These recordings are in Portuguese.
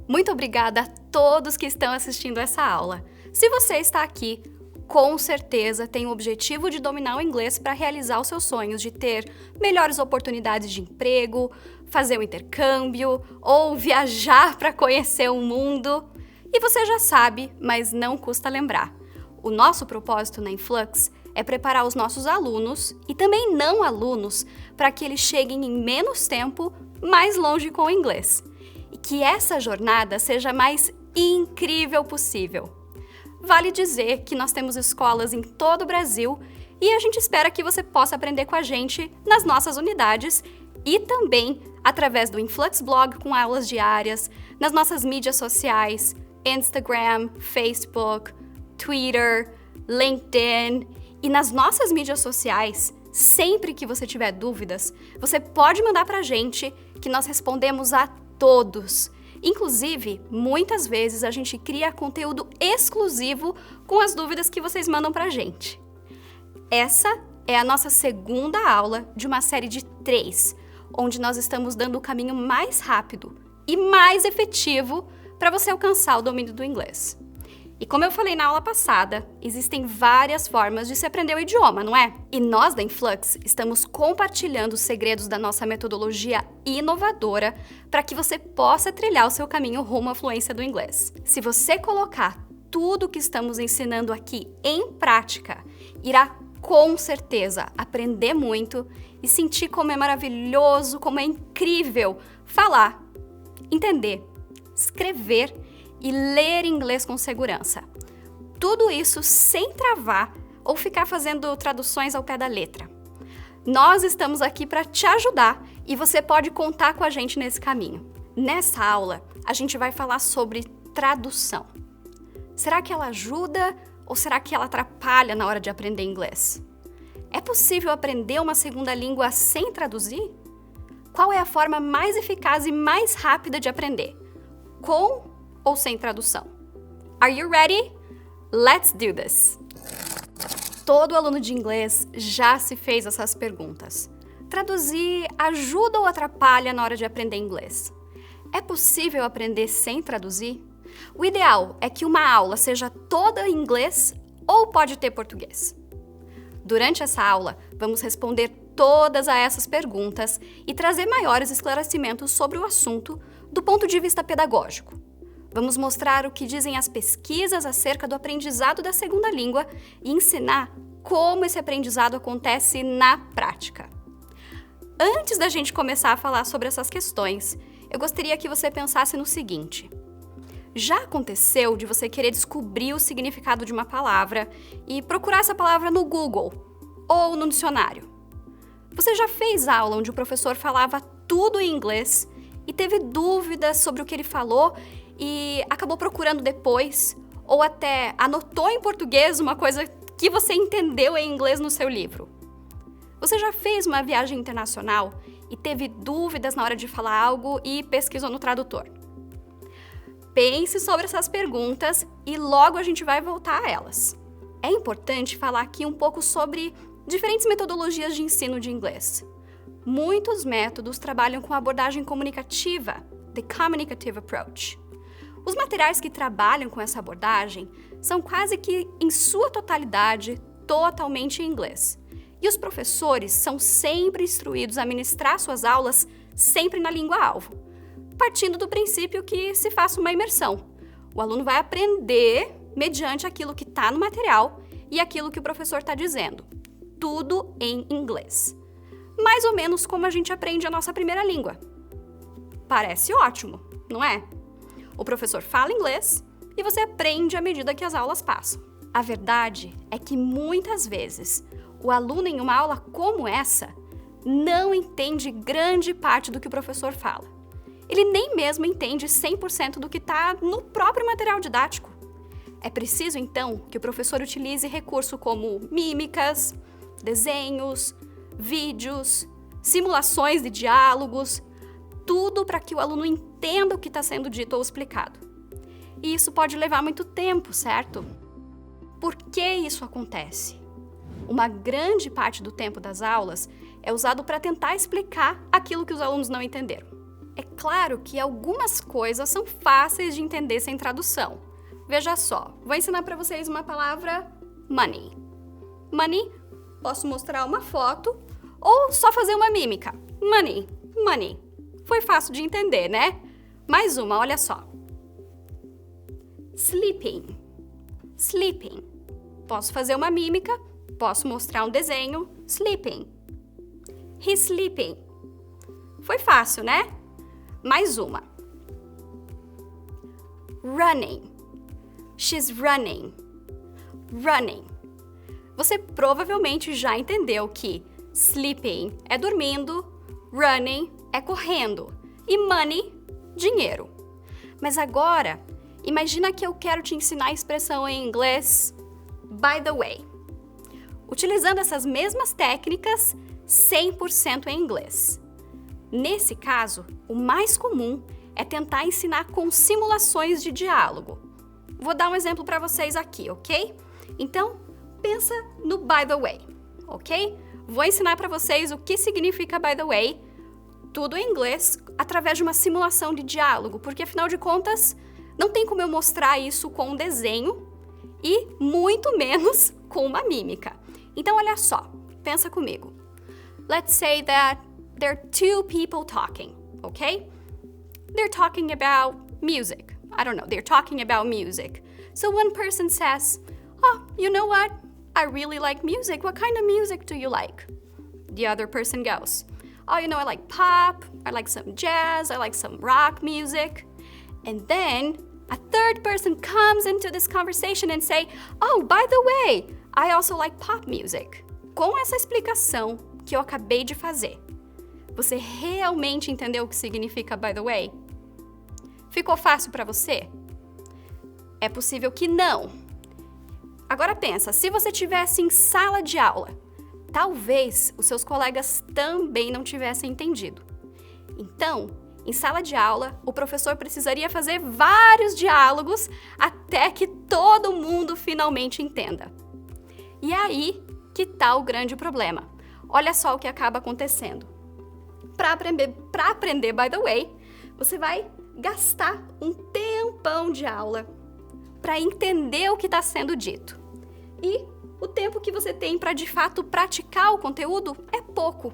Muito obrigada a todos que estão assistindo essa aula. Se você está aqui, com certeza tem o objetivo de dominar o inglês para realizar os seus sonhos de ter melhores oportunidades de emprego, fazer um intercâmbio ou viajar para conhecer o mundo. E você já sabe, mas não custa lembrar. O nosso propósito na Influx é preparar os nossos alunos e também não alunos para que eles cheguem em menos tempo mais longe com o inglês. E que essa jornada seja a mais incrível possível. Vale dizer que nós temos escolas em todo o Brasil e a gente espera que você possa aprender com a gente nas nossas unidades e também através do Influx Blog com aulas diárias, nas nossas mídias sociais, Instagram, Facebook, Twitter, LinkedIn e nas nossas mídias sociais. Sempre que você tiver dúvidas, você pode mandar pra gente que nós respondemos a todos. Inclusive, muitas vezes a gente cria conteúdo exclusivo com as dúvidas que vocês mandam pra gente. Essa é a nossa segunda aula de uma série de 3, onde nós estamos dando o caminho mais rápido e mais efetivo para você alcançar o domínio do inglês. E como eu falei na aula passada, existem várias formas de se aprender o idioma, não é? E nós da Influx estamos compartilhando os segredos da nossa metodologia inovadora para que você possa trilhar o seu caminho rumo à fluência do inglês. Se você colocar tudo o que estamos ensinando aqui em prática, irá com certeza aprender muito e sentir como é maravilhoso, como é incrível falar, entender, escrever e ler inglês com segurança. Tudo isso sem travar ou ficar fazendo traduções ao pé da letra. Nós estamos aqui para te ajudar e você pode contar com a gente nesse caminho. Nessa aula, a gente vai falar sobre tradução. Será que ela ajuda ou será que ela atrapalha na hora de aprender inglês? É possível aprender uma segunda língua sem traduzir? Qual é a forma mais eficaz e mais rápida de aprender? Com ou sem tradução? Are you ready? Let's do this! Todo aluno de inglês já se fez essas perguntas. Traduzir ajuda ou atrapalha na hora de aprender inglês? É possível aprender sem traduzir? O ideal é que uma aula seja toda em inglês ou pode ter português? Durante essa aula, vamos responder todas a essas perguntas e trazer maiores esclarecimentos sobre o assunto do ponto de vista pedagógico. Vamos mostrar o que dizem as pesquisas acerca do aprendizado da segunda língua e ensinar como esse aprendizado acontece na prática. Antes da gente começar a falar sobre essas questões, eu gostaria que você pensasse no seguinte: já aconteceu de você querer descobrir o significado de uma palavra e procurar essa palavra no Google ou no dicionário? Você já fez aula onde o professor falava tudo em inglês e teve dúvidas sobre o que ele falou e acabou procurando depois, ou até anotou em português uma coisa que você entendeu em inglês no seu livro? Você já fez uma viagem internacional e teve dúvidas na hora de falar algo e pesquisou no tradutor? Pense sobre essas perguntas e logo a gente vai voltar a elas. É importante falar aqui um pouco sobre diferentes metodologias de ensino de inglês. Muitos métodos trabalham com a abordagem comunicativa, the communicative approach. Os materiais que trabalham com essa abordagem são quase que, em sua totalidade, totalmente em inglês. E os professores são sempre instruídos a ministrar suas aulas sempre na língua-alvo, partindo do princípio que se faça uma imersão. O aluno vai aprender mediante aquilo que está no material e aquilo que o professor está dizendo. Tudo em inglês. Mais ou menos como a gente aprende a nossa primeira língua. Parece ótimo, não é? O professor fala inglês e você aprende à medida que as aulas passam. A verdade é que muitas vezes o aluno em uma aula como essa não entende grande parte do que o professor fala. Ele nem mesmo entende 100% do que está no próprio material didático. É preciso, então, que o professor utilize recursos como mímicas, desenhos, vídeos, simulações de diálogos, tudo para que o aluno entenda o que está sendo dito ou explicado. E isso pode levar muito tempo, certo? Por que isso acontece? Uma grande parte do tempo das aulas é usado para tentar explicar aquilo que os alunos não entenderam. É claro que algumas coisas são fáceis de entender sem tradução. Veja só, vou ensinar para vocês uma palavra money. Money, posso mostrar uma foto ou só fazer uma mímica. Money, money. Foi fácil de entender, né? Mais uma, olha só. Sleeping, sleeping. Posso fazer uma mímica, posso mostrar um desenho. Sleeping. He's sleeping. Foi fácil, né? Mais uma. Running. She's running. Running. Você provavelmente já entendeu que sleeping é dormindo, running é correndo e money, dinheiro. Mas agora, imagina que eu quero te ensinar a expressão em inglês by the way. Utilizando essas mesmas técnicas 100% em inglês. Nesse caso, o mais comum é tentar ensinar com simulações de diálogo. Vou dar um exemplo para vocês aqui, ok? Então, pensa no by the way, ok? Vou ensinar para vocês o que significa by the way, tudo em inglês, através de uma simulação de diálogo, porque afinal de contas, não tem como eu mostrar isso com um desenho e muito menos com uma mímica. Então, olha só, pensa comigo. Let's say that there are two people talking, okay? They're talking about music. I don't know, they're talking about music. So one person says, "Oh, you know what? I really like music. What kind of music do you like?" The other person goes, "Oh, you know, I like pop, I like some jazz, I like some rock music." And then a third person comes into this conversation and say, "Oh, by the way, I also like pop music." Com essa explicação que eu acabei de fazer, você realmente entendeu o que significa by the way? Ficou fácil para você? É possível que não. Agora pensa, se você estivesse em sala de aula, talvez os seus colegas também não tivessem entendido. Então, em sala de aula, o professor precisaria fazer vários diálogos até que todo mundo finalmente entenda. E aí que tá o grande problema. Olha só o que acaba acontecendo. Para aprender by the way, você vai gastar um tempão de aula para entender o que está sendo dito. E o tempo que você tem para de fato praticar o conteúdo é pouco.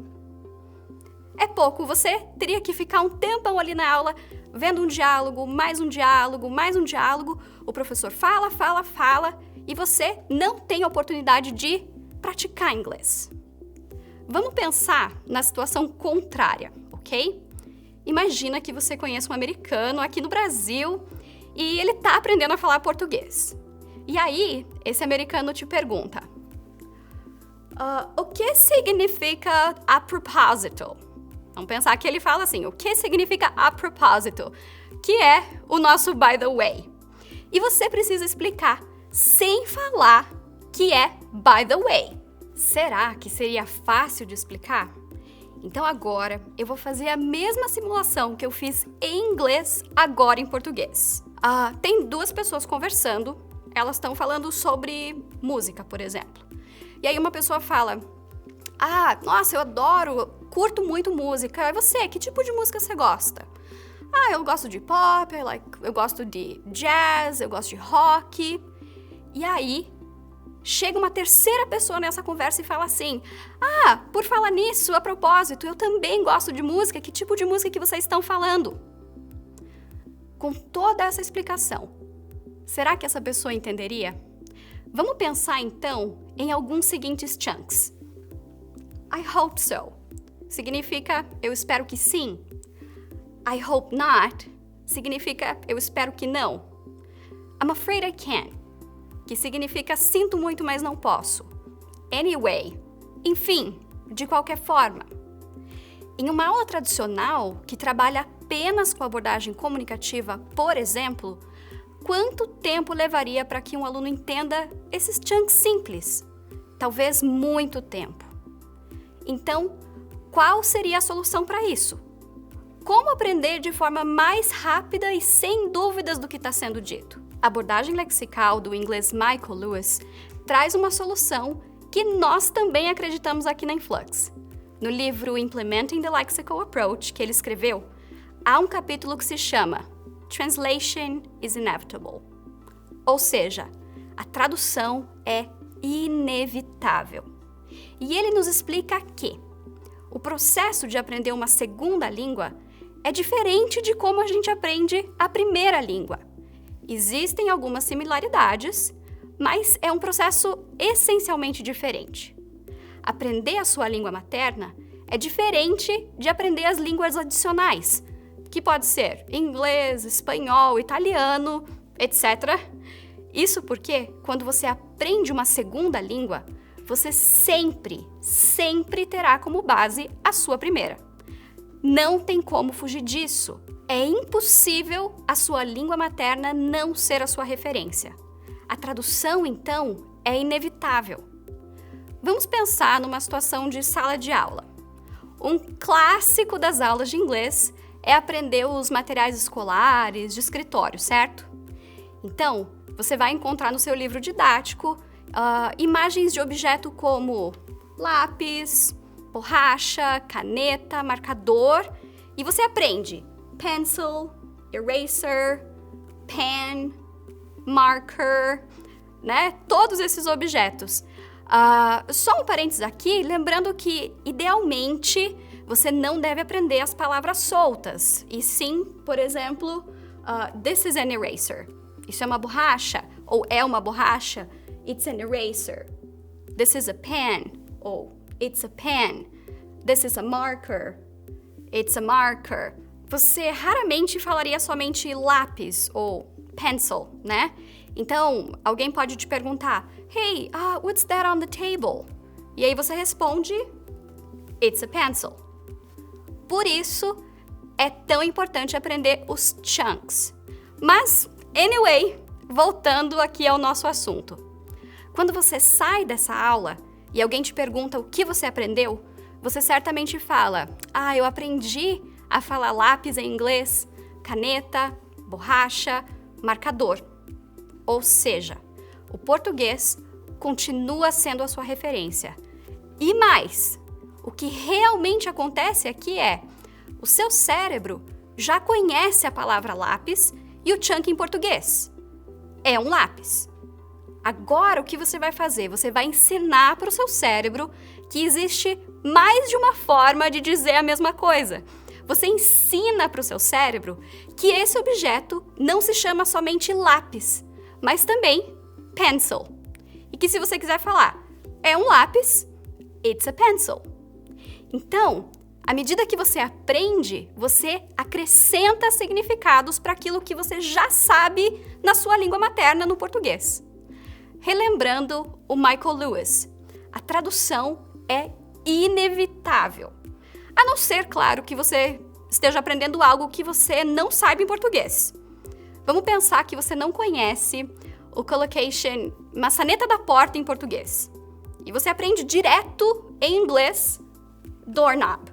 É pouco, você teria que ficar um tempão ali na aula vendo um diálogo, mais um diálogo, mais um diálogo. O professor fala, fala, fala e você não tem a oportunidade de praticar inglês. Vamos pensar na situação contrária, ok? Imagina que você conhece um americano aqui no Brasil e ele tá aprendendo a falar português. E aí, esse americano te pergunta, o que significa a propósito? Vamos pensar que ele fala assim, o que significa a propósito? Que é o nosso by the way. E você precisa explicar, sem falar, que é by the way. Será que seria fácil de explicar? Então agora eu vou fazer a mesma simulação que eu fiz em inglês, agora em português. Tem duas pessoas conversando, elas estão falando sobre música, por exemplo. E aí uma pessoa fala, nossa, eu adoro, curto muito música. E você, que tipo de música você gosta? Eu gosto de pop, eu gosto de jazz, eu gosto de rock. E aí chega uma terceira pessoa nessa conversa e fala assim, por falar nisso, a propósito, eu também gosto de música, que tipo de música que vocês estão falando? Com toda essa explicação, será que essa pessoa entenderia? Vamos pensar então em alguns seguintes chunks. I hope so significa eu espero que sim. I hope not significa eu espero que não. I'm afraid I can't, que significa sinto muito, mas não posso. Anyway, enfim, de qualquer forma. Em uma aula tradicional, que trabalha apenas com abordagem comunicativa, por exemplo, quanto tempo levaria para que um aluno entenda esses chunks simples? Talvez muito tempo. Então, qual seria a solução para isso? Como aprender de forma mais rápida e sem dúvidas do que está sendo dito? A abordagem lexical do inglês Michael Lewis traz uma solução que nós também acreditamos aqui na Influx. No livro Implementing the Lexical Approach, que ele escreveu, há um capítulo que se chama Translation is Inevitable. Ou seja, a tradução é inevitável. E ele nos explica que o processo de aprender uma segunda língua é diferente de como a gente aprende a primeira língua. Existem algumas similaridades, mas é um processo essencialmente diferente. Aprender a sua língua materna é diferente de aprender as línguas adicionais, que pode ser inglês, espanhol, italiano, etc. Isso porque, quando você aprende uma segunda língua, você sempre terá como base a sua primeira. Não tem como fugir disso. É impossível a sua língua materna não ser a sua referência. A tradução, então, é inevitável. Vamos pensar numa situação de sala de aula. Um clássico das aulas de inglês é aprender os materiais escolares, de escritório, certo? Então, você vai encontrar no seu livro didático imagens de objeto como lápis, borracha, caneta, marcador, e você aprende pencil, eraser, pen, marker, né? Todos esses objetos. Só um parênteses aqui, lembrando que, idealmente, você não deve aprender as palavras soltas, e sim, por exemplo, this is an eraser. Isso é uma borracha, ou é uma borracha. It's an eraser. This is a pen, ou it's a pen. This is a marker. It's a marker. Você raramente falaria somente lápis ou pencil, né? Então, alguém pode te perguntar, hey, what's that on the table? E aí você responde, it's a pencil. Por isso, é tão importante aprender os chunks. Mas, anyway, voltando aqui ao nosso assunto. Quando você sai dessa aula e alguém te pergunta o que você aprendeu, você certamente fala, eu aprendi a falar lápis em inglês, caneta, borracha, marcador. Ou seja, o português continua sendo a sua referência. E mais, o que realmente acontece aqui é, o seu cérebro já conhece a palavra lápis e o chunk em português. É um lápis. Agora, o que você vai fazer? Você vai ensinar para o seu cérebro que existe mais de uma forma de dizer a mesma coisa. Você ensina para o seu cérebro que esse objeto não se chama somente lápis, mas também pencil. E que se você quiser falar, é um lápis, it's a pencil. Então, à medida que você aprende, você acrescenta significados para aquilo que você já sabe na sua língua materna, no português. Relembrando o Michael Lewis, a tradução é inevitável. A não ser, claro, que você esteja aprendendo algo que você não sabe em português. Vamos pensar que você não conhece o collocation maçaneta da porta em português. E você aprende direto em inglês doorknob.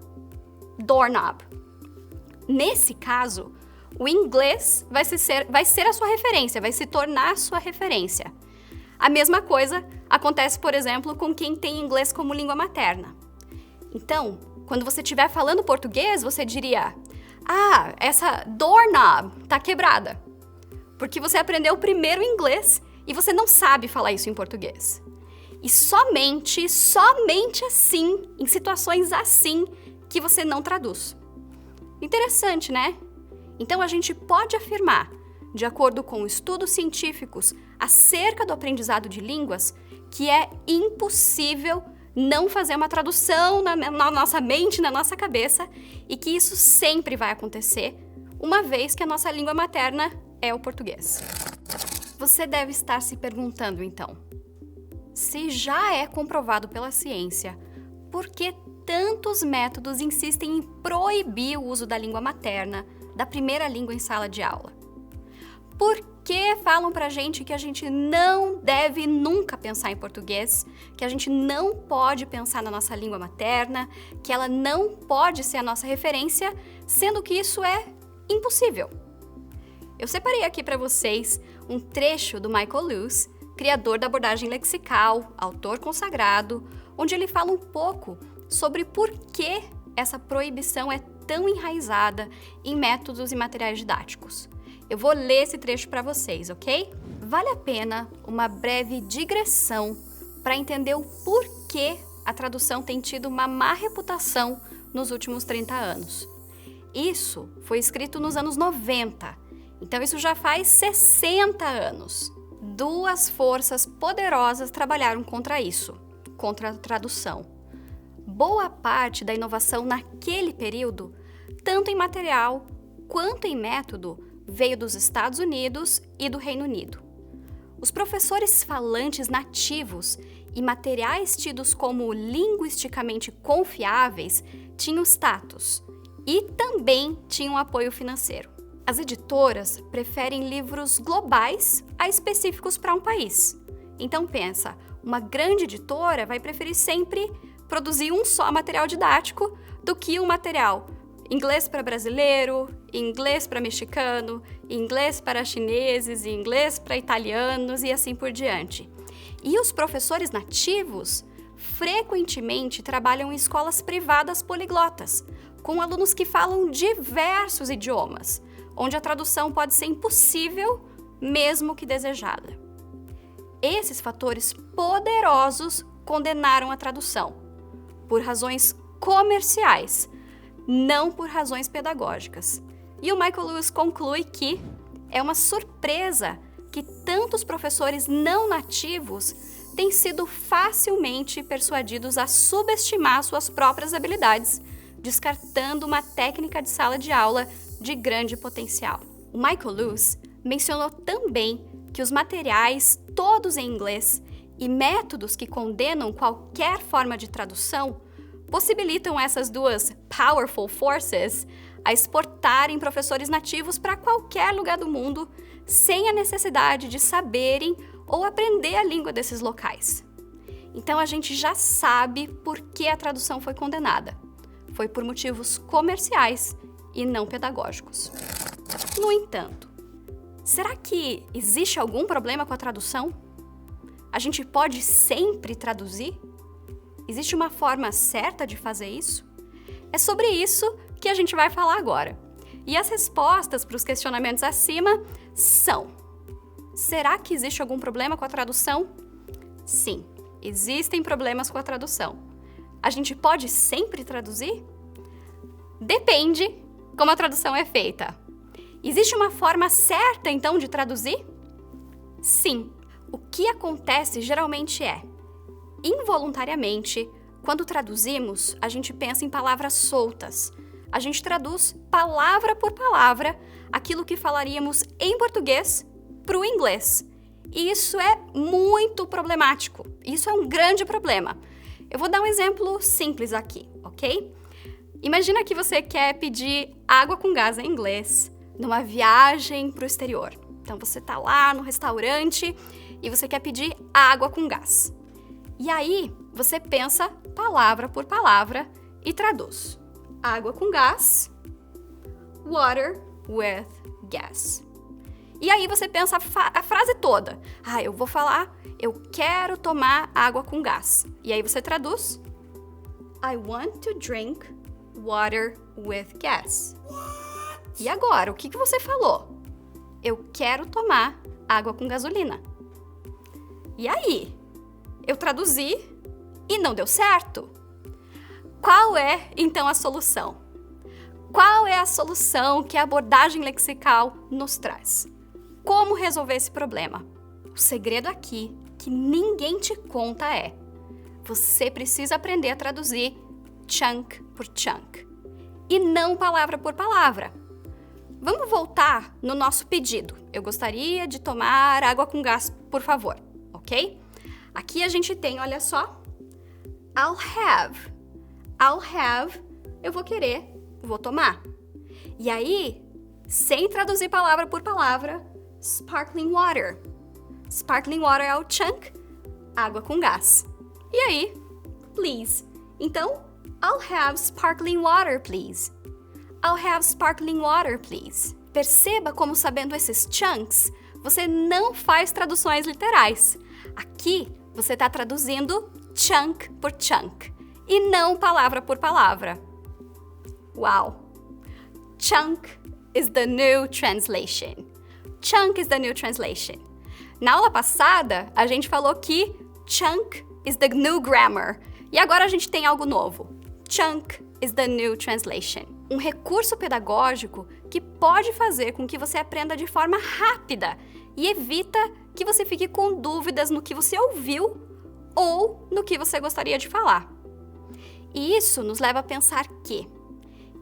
Doorknob. Nesse caso, o inglês vai ser a sua referência, vai se tornar a sua referência. A mesma coisa acontece, por exemplo, com quem tem inglês como língua materna. Então, quando você estiver falando português, você diria, essa doorknob tá quebrada. Porque você aprendeu primeiro inglês e você não sabe falar isso em português. E somente assim, em situações assim, que você não traduz. Interessante, né? Então a gente pode afirmar, de acordo com estudos científicos acerca do aprendizado de línguas, que é impossível não fazer uma tradução na nossa mente, na nossa cabeça, e que isso sempre vai acontecer, uma vez que a nossa língua materna é o português. Você deve estar se perguntando, então, se já é comprovado pela ciência, por que tantos métodos insistem em proibir o uso da língua materna, da primeira língua em sala de aula? Por que falam pra gente que a gente não deve nunca pensar em português, que a gente não pode pensar na nossa língua materna, que ela não pode ser a nossa referência, sendo que isso é impossível? Eu separei aqui para vocês um trecho do Michael Lewis, criador da abordagem lexical, autor consagrado, onde ele fala um pouco sobre por que essa proibição é tão enraizada em métodos e materiais didáticos. Eu vou ler esse trecho para vocês, ok? Vale a pena uma breve digressão para entender o porquê a tradução tem tido uma má reputação nos últimos 30 anos. Isso foi escrito nos anos 90, então isso já faz 60 anos. Duas forças poderosas trabalharam contra isso, contra a tradução. Boa parte da inovação naquele período, tanto em material quanto em método, veio dos Estados Unidos e do Reino Unido. Os professores falantes nativos e materiais tidos como linguisticamente confiáveis tinham status e também tinham apoio financeiro. As editoras preferem livros globais a específicos para um país. Então pensa, uma grande editora vai preferir sempre produzir um só material didático do que um material inglês para brasileiro, inglês para mexicano, inglês para chineses, inglês para italianos e assim por diante. E os professores nativos frequentemente trabalham em escolas privadas poliglotas, com alunos que falam diversos idiomas, onde a tradução pode ser impossível, mesmo que desejada. Esses fatores poderosos condenaram a tradução, por razões comerciais, não por razões pedagógicas. E o Michael Lewis conclui que é uma surpresa que tantos professores não nativos têm sido facilmente persuadidos a subestimar suas próprias habilidades, descartando uma técnica de sala de aula de grande potencial. O Michael Lewis mencionou também que os materiais, todos em inglês, e métodos que condenam qualquer forma de tradução possibilitam essas duas powerful forces a exportarem professores nativos para qualquer lugar do mundo sem a necessidade de saberem ou aprender a língua desses locais. Então a gente já sabe por que a tradução foi condenada. Foi por motivos comerciais e não pedagógicos. No entanto, será que existe algum problema com a tradução? A gente pode sempre traduzir? Existe uma forma certa de fazer isso? É sobre isso que a gente vai falar agora. E as respostas para os questionamentos acima são: será que existe algum problema com a tradução? Sim, existem problemas com a tradução. A gente pode sempre traduzir? Depende como a tradução é feita. Existe uma forma certa, então, de traduzir? Sim. O que acontece geralmente é, involuntariamente, quando traduzimos, a gente pensa em palavras soltas. A gente traduz palavra por palavra aquilo que falaríamos em português para o inglês. E isso é muito problemático. Isso é um grande problema. Eu vou dar um exemplo simples aqui, ok? Imagina que você quer pedir água com gás em inglês numa viagem para o exterior. Então você está lá no restaurante e você quer pedir água com gás. E aí você pensa palavra por palavra e traduz. Água com gás, water with gas. E aí você pensa a frase toda. Eu vou falar, eu quero tomar água com gás. E aí você traduz, I want to drink water with gas. E agora, o que você falou? Eu quero tomar água com gasolina. E aí? Eu traduzi e não deu certo. Qual é, então, a solução? Qual é a solução que a abordagem lexical nos traz? Como resolver esse problema? O segredo aqui, que ninguém te conta, é: você precisa aprender a traduzir chunk por chunk, e não palavra por palavra. Vamos voltar no nosso pedido. Eu gostaria de tomar água com gás, por favor, ok? Aqui a gente tem, olha só, I'll have. I'll have, eu vou querer, vou tomar. E aí, sem traduzir palavra por palavra, sparkling water. Sparkling water é o chunk, água com gás. E aí, please. Então, I'll have sparkling water, please. I'll have sparkling water, please. Perceba como, sabendo esses chunks, você não faz traduções literais. Aqui, você está traduzindo chunk por chunk, e não palavra por palavra. Uau! Chunk is the new translation. Chunk is the new translation. Na aula passada, a gente falou que chunk is the new grammar. E agora a gente tem algo novo. Chunk is the new translation. Um recurso pedagógico que pode fazer com que você aprenda de forma rápida e evita que você fique com dúvidas no que você ouviu ou no que você gostaria de falar. E isso nos leva a pensar que,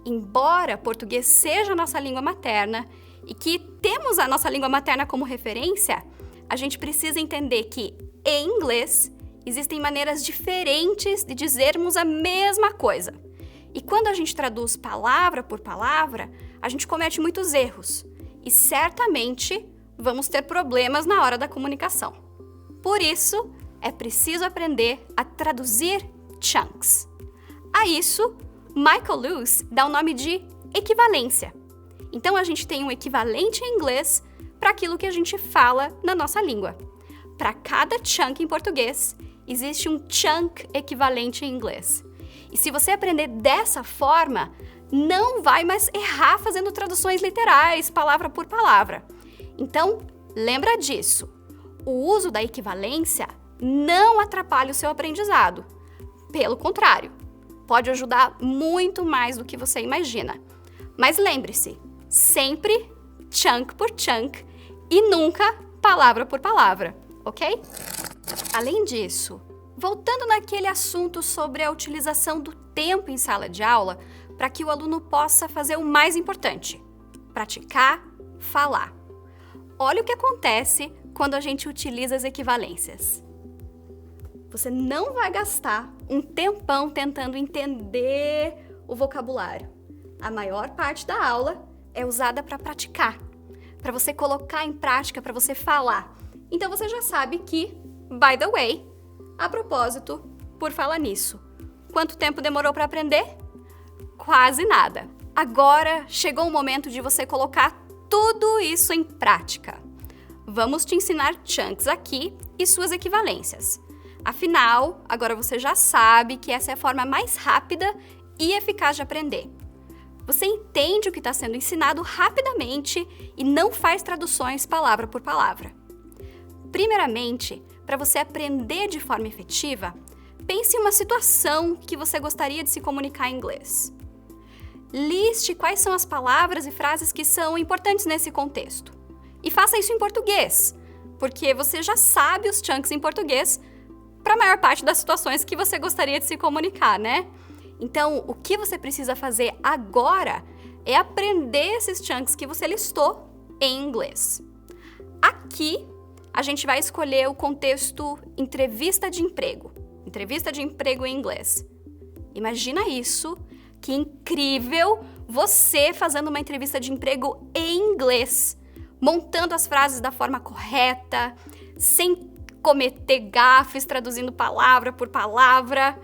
embora português seja a nossa língua materna e que temos a nossa língua materna como referência, a gente precisa entender que, em inglês, existem maneiras diferentes de dizermos a mesma coisa. E quando a gente traduz palavra por palavra, a gente comete muitos erros. E certamente vamos ter problemas na hora da comunicação. Por isso, é preciso aprender a traduzir chunks. A isso, Michael Lewis dá o nome de equivalência. Então, a gente tem um equivalente em inglês para aquilo que a gente fala na nossa língua. Para cada chunk em português, existe um chunk equivalente em inglês. E se você aprender dessa forma, não vai mais errar fazendo traduções literais, palavra por palavra. Então, lembra disso. O uso da equivalência não atrapalha o seu aprendizado. Pelo contrário, pode ajudar muito mais do que você imagina. Mas lembre-se, sempre chunk por chunk e nunca palavra por palavra, ok? Além disso, voltando naquele assunto sobre a utilização do tempo em sala de aula para que o aluno possa fazer o mais importante, praticar, falar. Olha o que acontece quando a gente utiliza as equivalências. Você não vai gastar um tempão tentando entender o vocabulário. A maior parte da aula é usada para praticar, para você colocar em prática, para você falar. Então você já sabe que, by the way, a propósito, por falar nisso, quanto tempo demorou para aprender? Quase nada. Agora chegou o momento de você colocar tudo isso em prática. Vamos te ensinar chunks aqui e suas equivalências. Afinal, agora você já sabe que essa é a forma mais rápida e eficaz de aprender. Você entende o que está sendo ensinado rapidamente e não faz traduções palavra por palavra. Primeiramente, para você aprender de forma efetiva, pense em uma situação que você gostaria de se comunicar em inglês. Liste quais são as palavras e frases que são importantes nesse contexto. E faça isso em português, porque você já sabe os chunks em português para a maior parte das situações que você gostaria de se comunicar, né? Então, o que você precisa fazer agora é aprender esses chunks que você listou em inglês. Aqui, a gente vai escolher o contexto entrevista de emprego. Entrevista de emprego em inglês. Imagina isso, que incrível você fazendo uma entrevista de emprego em inglês, montando as frases da forma correta, sem cometer gafes, traduzindo palavra por palavra.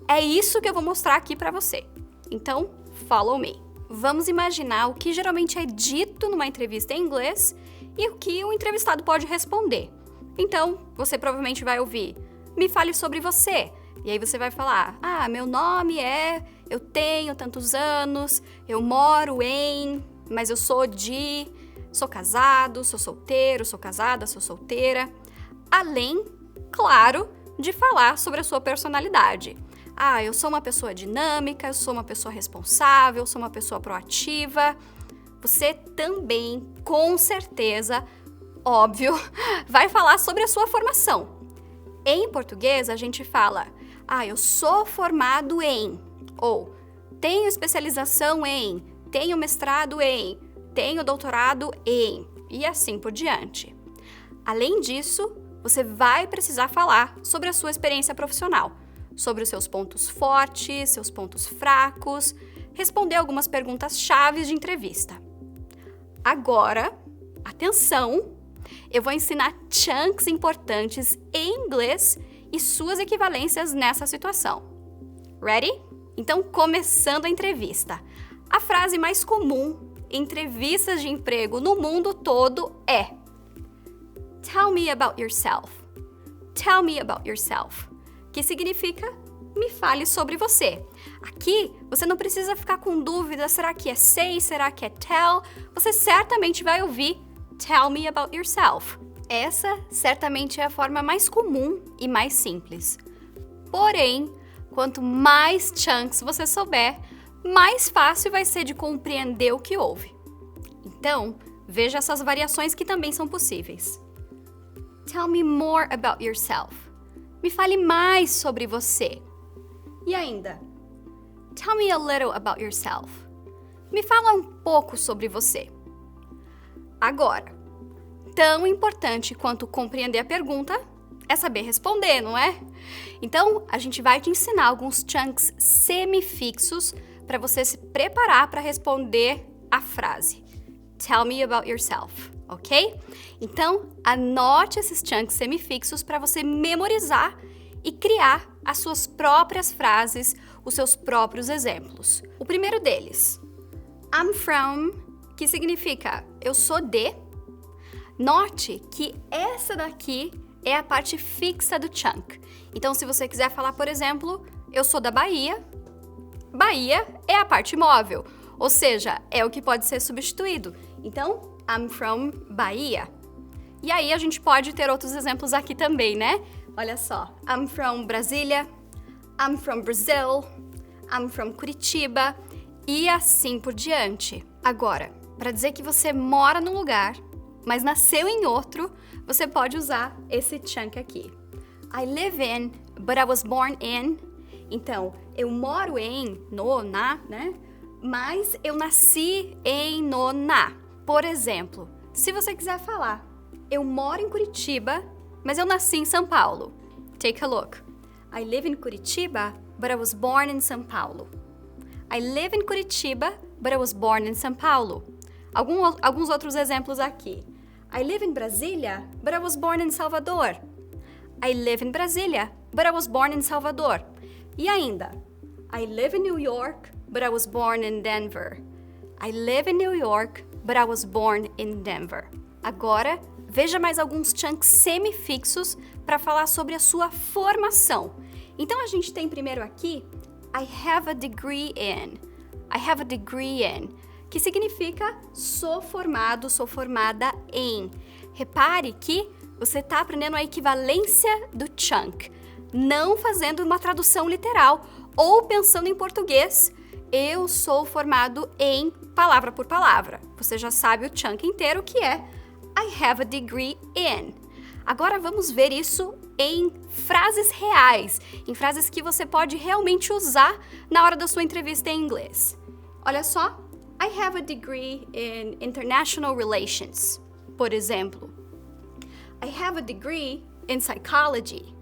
É isso que eu vou mostrar aqui para você. Então, follow me. Vamos imaginar o que geralmente é dito numa entrevista em inglês e o que o entrevistado pode responder. Então, você provavelmente vai ouvir: me fale sobre você. E aí você vai falar: meu nome é, eu tenho tantos anos, eu moro em, mas eu sou de, sou casado, sou solteiro, sou casada, sou solteira. Além, claro, de falar sobre a sua personalidade. Eu sou uma pessoa dinâmica, eu sou uma pessoa responsável, eu sou uma pessoa proativa. Você também, com certeza, óbvio, vai falar sobre a sua formação. Em português, a gente fala: eu sou formado em, ou tenho especialização em, tenho mestrado em, tenho doutorado em, e assim por diante. Além disso, você vai precisar falar sobre a sua experiência profissional, sobre os seus pontos fortes, seus pontos fracos, responder algumas perguntas chaves de entrevista. Agora, atenção, eu vou ensinar chunks importantes em inglês e suas equivalências nessa situação. Ready? Então, começando a entrevista. A frase mais comum em entrevistas de emprego no mundo todo é: Tell me about yourself. Tell me about yourself. Que significa: me fale sobre você. Aqui, você não precisa ficar com dúvida, será que é say, será que é tell? Você certamente vai ouvir tell me about yourself. Essa certamente é a forma mais comum e mais simples. Porém, quanto mais chunks você souber, mais fácil vai ser de compreender o que houve. Então, veja essas variações que também são possíveis. Tell me more about yourself. Me fale mais sobre você. E ainda, tell me a little about yourself. Me fala um pouco sobre você. Agora, tão importante quanto compreender a pergunta é saber responder, não é? Então, a gente vai te ensinar alguns chunks semifixos para você se preparar para responder a frase. Tell me about yourself, ok? Então, anote esses chunks semifixos para você memorizar e criar as suas próprias frases, os seus próprios exemplos. O primeiro deles, I'm from, que significa eu sou de. Note que essa daqui é a parte fixa do chunk. Então, se você quiser falar, por exemplo, eu sou da Bahia, Bahia é a parte móvel, ou seja, é o que pode ser substituído. Então, I'm from Bahia. E aí a gente pode ter outros exemplos aqui também, né? Olha só, I'm from Brasília, I'm from Brazil, I'm from Curitiba e assim por diante. Agora, para dizer que você mora num lugar, mas nasceu em outro, você pode usar esse chunk aqui. I live in, but I was born in. Então, eu moro em, no, na, né? Mas eu nasci em, no, na. Por exemplo, se você quiser falar, eu moro em Curitiba, mas eu nasci em São Paulo. Take a look. I live in Curitiba, but I was born in São Paulo. I live in Curitiba, but I was born in São Paulo. Alguns outros exemplos aqui. I live in Brasília, but I was born in Salvador. I live in Brasília, but I was born in Salvador. E ainda, I live in New York, but I was born in Denver. I live in New York, but I was born in Denver. Agora, veja mais alguns chunks semifixos para falar sobre a sua formação. Então, a gente tem primeiro aqui, I have a degree in. I have a degree in, que significa sou formado, sou formada em. Repare que você está aprendendo a equivalência do chunk, não fazendo uma tradução literal ou pensando em português. Eu sou formado em palavra por palavra. Você já sabe o chunk inteiro que é I have a degree in. Agora vamos ver isso em frases reais, em frases que você pode realmente usar na hora da sua entrevista em inglês. Olha só, I have a degree in international relations. Por exemplo, I have a degree in psychology.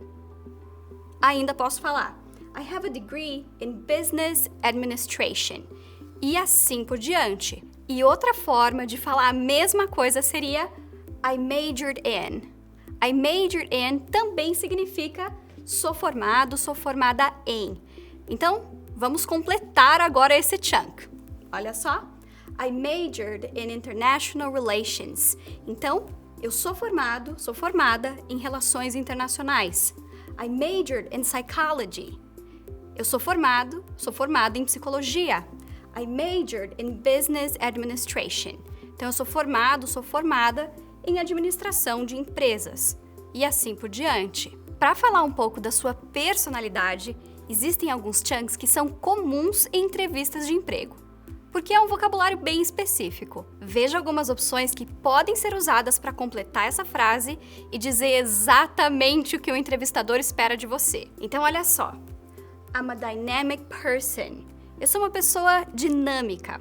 Ainda posso falar, I have a degree in business administration. E assim por diante. E outra forma de falar a mesma coisa seria I majored in. I majored in também significa sou formado, sou formada em. Então, vamos completar agora esse chunk. Olha só. I majored in international relations. Então, eu sou formado, sou formada em relações internacionais. I majored in psychology. Eu sou formado, sou formada em psicologia. I majored in business administration. Então, eu sou formado, sou formada em administração de empresas. E assim por diante. Para falar um pouco da sua personalidade, existem alguns chunks que são comuns em entrevistas de emprego, porque é um vocabulário bem específico. Veja algumas opções que podem ser usadas para completar essa frase e dizer exatamente o que o entrevistador espera de você. Então, olha só. I'm a dynamic person. Eu sou uma pessoa dinâmica.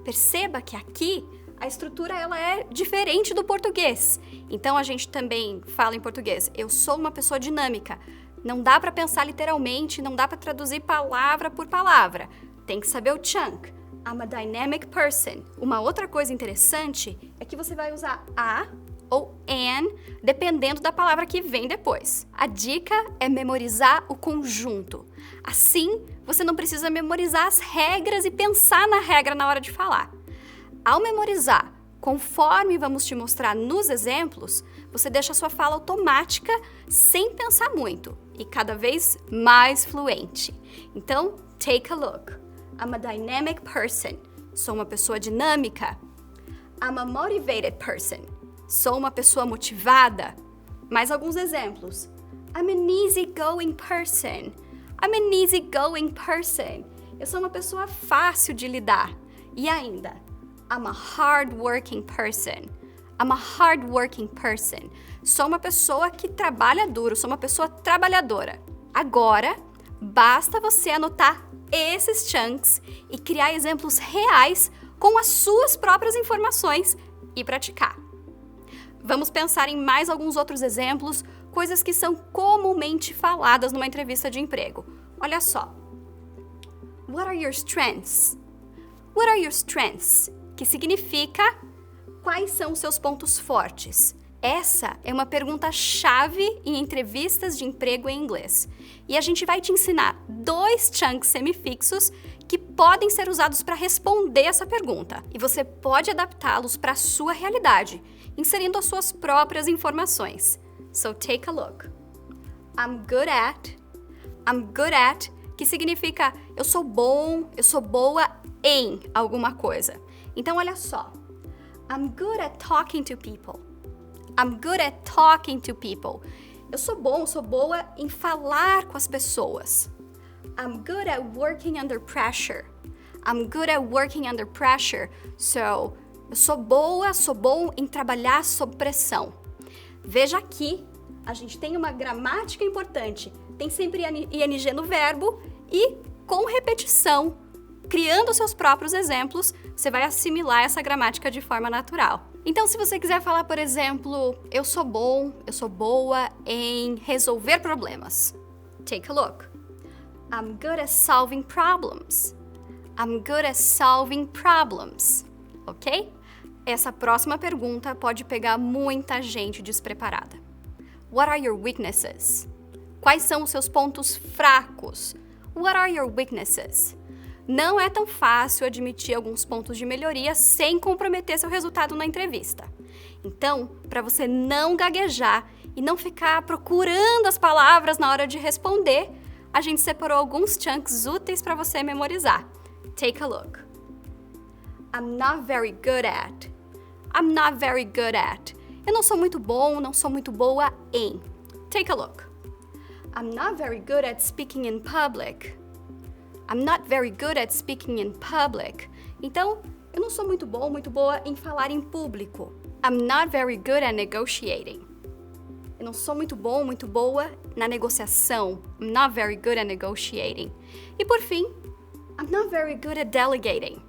Perceba que aqui a estrutura ela é diferente do português. Então, a gente também fala em português. Eu sou uma pessoa dinâmica. Não dá para pensar literalmente, não dá para traduzir palavra por palavra. Tem que saber o chunk. I'm a dynamic person. Uma outra coisa interessante é que você vai usar a ou an, dependendo da palavra que vem depois. A dica é memorizar o conjunto. Assim, você não precisa memorizar as regras e pensar na regra na hora de falar. Ao memorizar, conforme vamos te mostrar nos exemplos, você deixa a sua fala automática sem pensar muito. e cada vez mais fluente. Então, take a look. I'm a dynamic person. Sou uma pessoa dinâmica. I'm a motivated person. Sou uma pessoa motivada. Mais alguns exemplos. I'm an easygoing person. I'm an easygoing person. Eu sou uma pessoa fácil de lidar. E ainda, I'm a hardworking person. I'm a hardworking person. Sou uma pessoa que trabalha duro, sou uma pessoa trabalhadora. Agora, basta você anotar esses chunks e criar exemplos reais com as suas próprias informações e praticar. Vamos pensar em mais alguns outros exemplos, coisas que são comumente faladas numa entrevista de emprego. Olha só. What are your strengths? What are your strengths? Que significa quais são os seus pontos fortes. Essa é uma pergunta-chave em entrevistas de emprego em inglês. E a gente vai te ensinar 2 chunks semifixos que podem ser usados para responder essa pergunta. E você pode adaptá-los para a sua realidade, inserindo as suas próprias informações. So take a look. I'm good at, que significa eu sou bom, eu sou boa em alguma coisa. Então olha só. I'm good at talking to people. I'm good at talking to people. Eu sou bom, sou boa em falar com as pessoas. I'm good at working under pressure. I'm good at working under pressure. So, eu sou bom em trabalhar sob pressão. Veja aqui, a gente tem uma gramática importante. Tem sempre ing no verbo e com repetição, criando seus próprios exemplos, você vai assimilar essa gramática de forma natural. Então, se você quiser falar, por exemplo, eu sou boa em resolver problemas. Take a look. I'm good at solving problems. I'm good at solving problems. Ok? Essa próxima pergunta pode pegar muita gente despreparada. What are your weaknesses? Quais são os seus pontos fracos? What are your weaknesses? Não é tão fácil admitir alguns pontos de melhoria sem comprometer seu resultado na entrevista. Então, para você não gaguejar e não ficar procurando as palavras na hora de responder, a gente separou alguns chunks úteis para você memorizar. Take a look. I'm not very good at. I'm not very good at. Eu não sou muito bom, não sou muito boa em. Take a look. I'm not very good at speaking in public. I'm not very good at speaking in public. Então, eu não sou muito bom, muito boa em falar em público. I'm not very good at negotiating. Eu não sou muito bom, muito boa na negociação. I'm not very good at negotiating. E por fim, I'm not very good at delegating.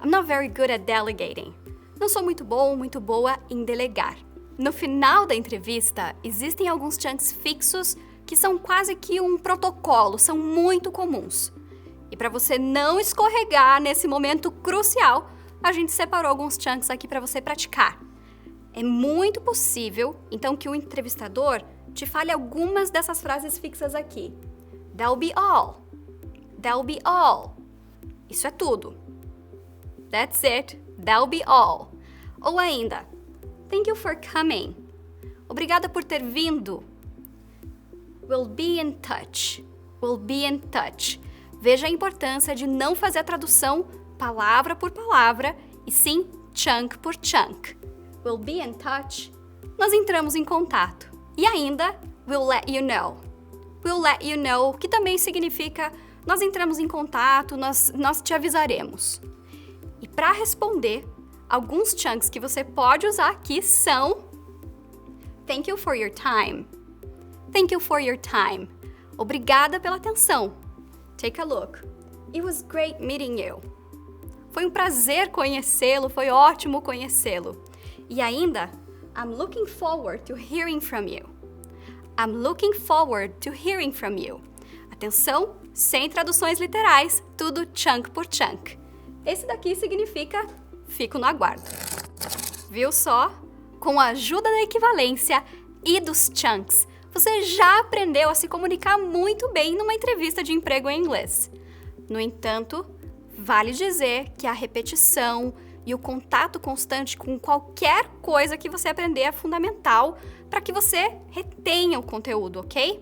I'm not very good at delegating. Não sou muito bom, muito boa em delegar. No final da entrevista, existem alguns chunks fixos que são quase que um protocolo, são muito comuns. E para você não escorregar nesse momento crucial, a gente separou alguns chunks aqui para você praticar. É muito possível, então, que o entrevistador te fale algumas dessas frases fixas aqui. That'll be all. That'll be all. Isso é tudo. That's it. That'll be all. Ou ainda, thank you for coming. Obrigada por ter vindo. We'll be in touch. We'll be in touch. Veja a importância de não fazer a tradução palavra por palavra, e sim chunk por chunk. We'll be in touch. Nós entramos em contato. E ainda, we'll let you know. We'll let you know, que também significa nós entramos em contato, nós te avisaremos. E para responder, alguns chunks que você pode usar aqui são thank you for your time. Thank you for your time. Obrigada pela atenção. Take a look. It was great meeting you. Foi um prazer conhecê-lo, foi ótimo conhecê-lo. E ainda, I'm looking forward to hearing from you. I'm looking forward to hearing from you. Atenção, sem traduções literais, tudo chunk por chunk. Esse daqui significa fico no aguardo. Viu só? Com a ajuda da equivalência e dos chunks, você já aprendeu a se comunicar muito bem numa entrevista de emprego em inglês. No entanto, vale dizer que a repetição e o contato constante com qualquer coisa que você aprender é fundamental para que você retenha o conteúdo, ok?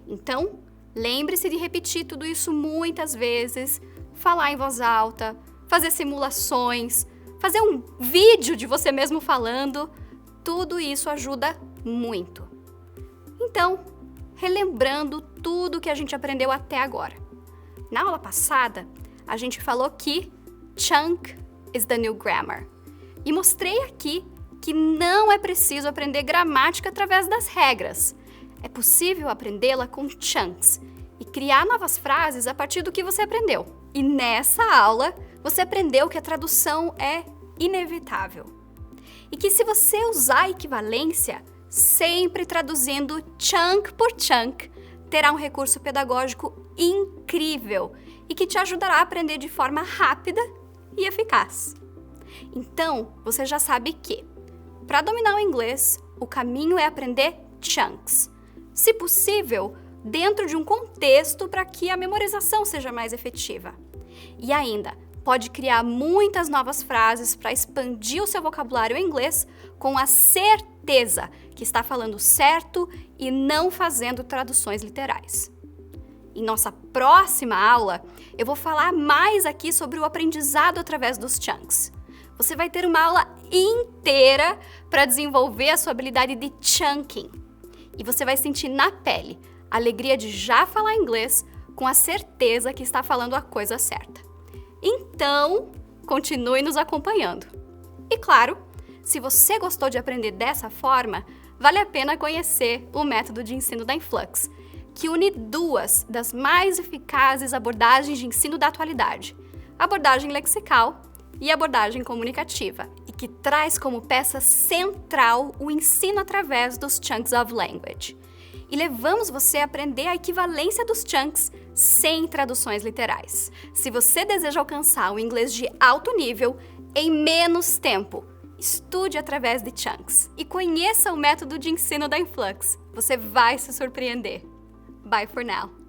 Então, lembre-se de repetir tudo isso muitas vezes, falar em voz alta, fazer simulações, fazer um vídeo de você mesmo falando. Tudo isso ajuda muito. Então, relembrando tudo que a gente aprendeu até agora. Na aula passada, a gente falou que chunk is the new grammar. E mostrei aqui que não é preciso aprender gramática através das regras. É possível aprendê-la com chunks e criar novas frases a partir do que você aprendeu. E nessa aula, você aprendeu que a tradução é inevitável. E que se você usar a equivalência, sempre traduzindo chunk por chunk, terá um recurso pedagógico incrível e que te ajudará a aprender de forma rápida e eficaz. Então, você já sabe que, para dominar o inglês, o caminho é aprender chunks. Se possível, dentro de um contexto para que a memorização seja mais efetiva. E ainda, pode criar muitas novas frases para expandir o seu vocabulário em inglês com a certeza que está falando certo e não fazendo traduções literais. Em nossa próxima aula, eu vou falar mais aqui sobre o aprendizado através dos chunks. Você vai ter uma aula inteira para desenvolver a sua habilidade de chunking. E você vai sentir na pele a alegria de já falar inglês com a certeza que está falando a coisa certa. Então, continue nos acompanhando. E claro, se você gostou de aprender dessa forma, vale a pena conhecer o método de ensino da Influx, que une duas das mais eficazes abordagens de ensino da atualidade, a abordagem lexical e a abordagem comunicativa, e que traz como peça central o ensino através dos chunks of language. E levamos você a aprender a equivalência dos chunks sem traduções literais. Se você deseja alcançar o inglês de alto nível em menos tempo, estude através de chunks e conheça o método de ensino da Influx. Você vai se surpreender. Bye for now.